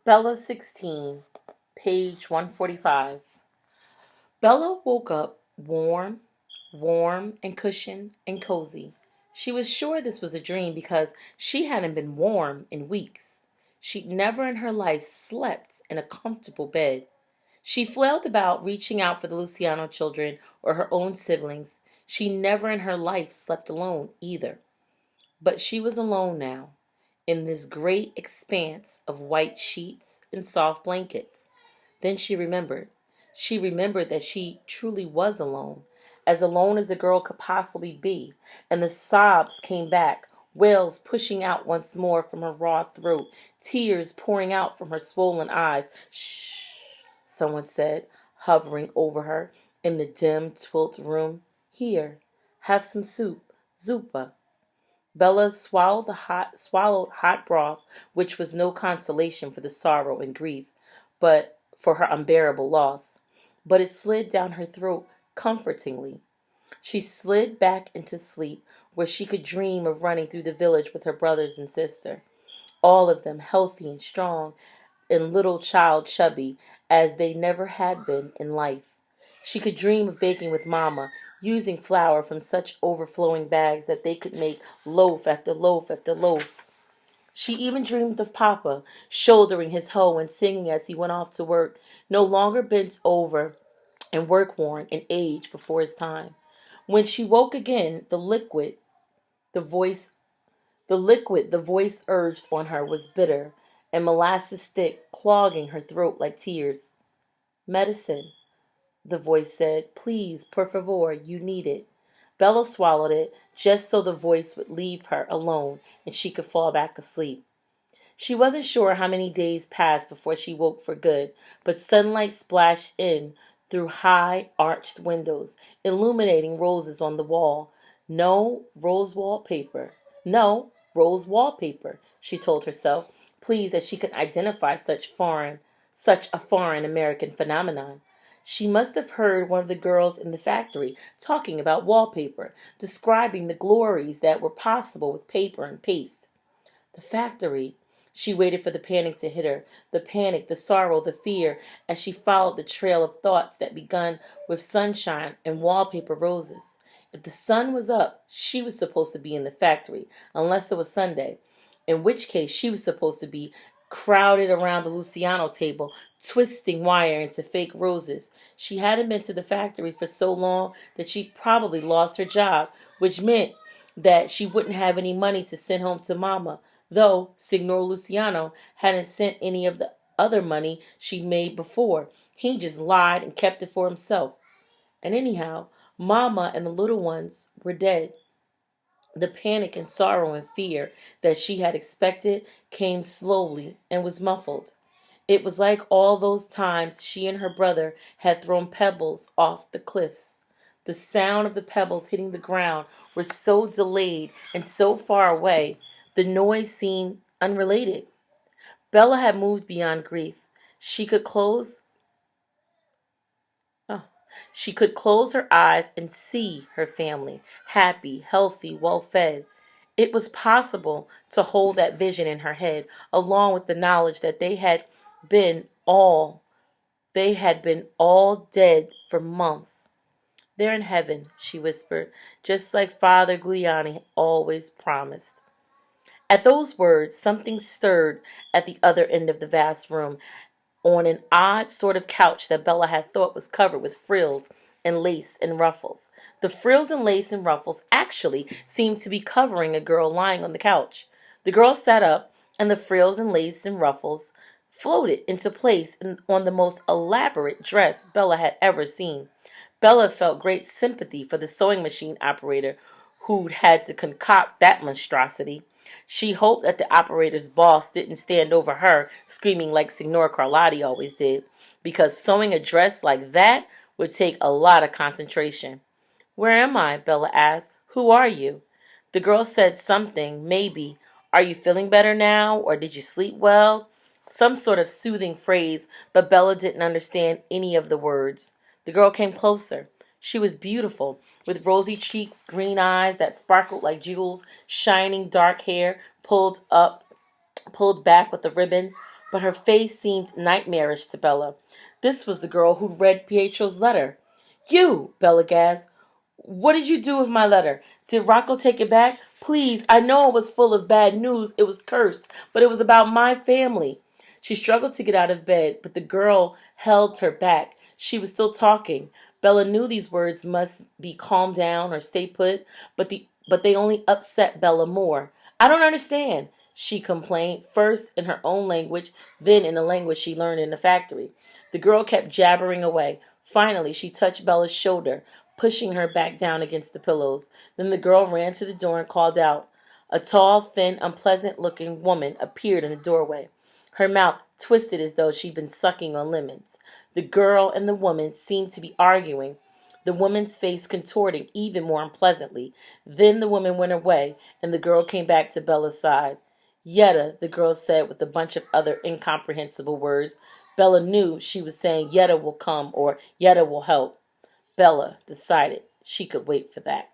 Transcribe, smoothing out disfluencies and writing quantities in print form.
Bella 16, page 145. Bella woke up warm and cushioned and cozy. She was sure this was a dream because she hadn't been warm in weeks. She'd never in her life slept in a comfortable bed. She flailed about, reaching out for the Luciano children or her own siblings. She never in her life slept alone either. But she was alone now, in this great expanse of white sheets and soft blankets. Then she remembered. She remembered that she truly was alone as a girl could possibly be, and the sobs came back, wails pushing out once more from her raw throat, tears pouring out from her swollen eyes. Shh, someone said, hovering over her in the dim twilit room. Here, have some soup, zuppa. Bella swallowed hot broth, which was no consolation for the sorrow and grief, but for her unbearable loss. But it slid down her throat comfortingly. She slid back into sleep, where she could dream of running through the village with her brothers and sister, all of them healthy and strong, and little child chubby, as they never had been in life. She could dream of baking with Mama, using flour from such overflowing bags that they could make loaf after loaf after loaf. She even dreamed of Papa, shouldering his hoe and singing as he went off to work, no longer bent over and work-worn and aged before his time. When she woke again, the voice the voice urged on her was bitter and molasses thick, clogging her throat like tears. Medicine, the voice said. Please, por favor, you need it. Bella swallowed it, just so the voice would leave her alone and she could fall back asleep. She wasn't sure how many days passed before she woke for good, but sunlight splashed in through high, arched windows, illuminating roses on the wall. No rose wallpaper. No rose wallpaper, she told herself, pleased that she could identify such a foreign American phenomenon. She must have heard one of the girls in the factory talking about wallpaper, describing the glories that were possible with paper and paste. The factory. She waited for the panic to hit her, the panic, the sorrow, the fear, as she followed the trail of thoughts that begun with sunshine and wallpaper roses. If the sun was up, she was supposed to be in the factory, unless it was Sunday, in which case she was supposed to be crowded around the Luciano table, twisting wire into fake roses. She hadn't been to the factory for so long that she'd probably lost her job, which meant that she wouldn't have any money to send home to Mama, though Signor Luciano hadn't sent any of the other money she'd made before. He just lied and kept it for himself. And anyhow, Mama and the little ones were dead. The panic and sorrow and fear that she had expected came slowly and was muffled. It was like all those times she and her brother had thrown pebbles off the cliffs. The sound of the pebbles hitting the ground were so delayed and so far away, the noise seemed unrelated. Bella had moved beyond grief. She could close oh, she could close her eyes and see her family, happy, healthy, well-fed. It was possible to hold that vision in her head, along with the knowledge that been all they had been all dead for months. They're in heaven, she whispered, just like Father Gugliani always promised. At those words, something stirred at the other end of the vast room, on an odd sort of couch that Bella had thought was covered with frills and lace and ruffles. The frills and lace and ruffles actually seemed to be covering a girl lying on the couch. The girl sat up, and the frills and lace and ruffles floated into place on the most elaborate dress Bella had ever seen. Bella felt great sympathy for the sewing machine operator who'd had to concoct that monstrosity. She hoped that the operator's boss didn't stand over her, screaming like Signor Carlotti always did, because sewing a dress like that would take a lot of concentration. Where am I? Bella asked. Who are you? The girl said something, maybe, are you feeling better now, or did you sleep well? Some sort of soothing phrase, but Bella didn't understand any of the words. The girl came closer. She was beautiful, with rosy cheeks, green eyes that sparkled like jewels, shining dark hair pulled back with a ribbon. but her face seemed nightmarish to Bella. This was the girl who'd read Pietro's letter. You, Bella gasped. What did you do with my letter? Did Rocco take it back? Please, I know it was full of bad news. It was cursed, but it was about my family. She struggled to get out of bed, but the girl held her back. She was still talking. Bella knew these words must be calm down or stay put, but they only upset Bella more. I don't understand, she complained, first in her own language, then in a language she learned in the factory. The girl kept jabbering away. Finally, she touched Bella's shoulder, pushing her back down against the pillows. Then the girl ran to the door and called out. A tall, thin, unpleasant-looking woman appeared in the doorway. Her mouth twisted as though she'd been sucking on lemons. The girl and the woman seemed to be arguing, the woman's face contorting even more unpleasantly. Then the woman went away, and the girl came back to Bella's side. Yetta, the girl said with a bunch of other incomprehensible words. Bella knew she was saying Yetta will come or Yetta will help. Bella decided she could wait for that.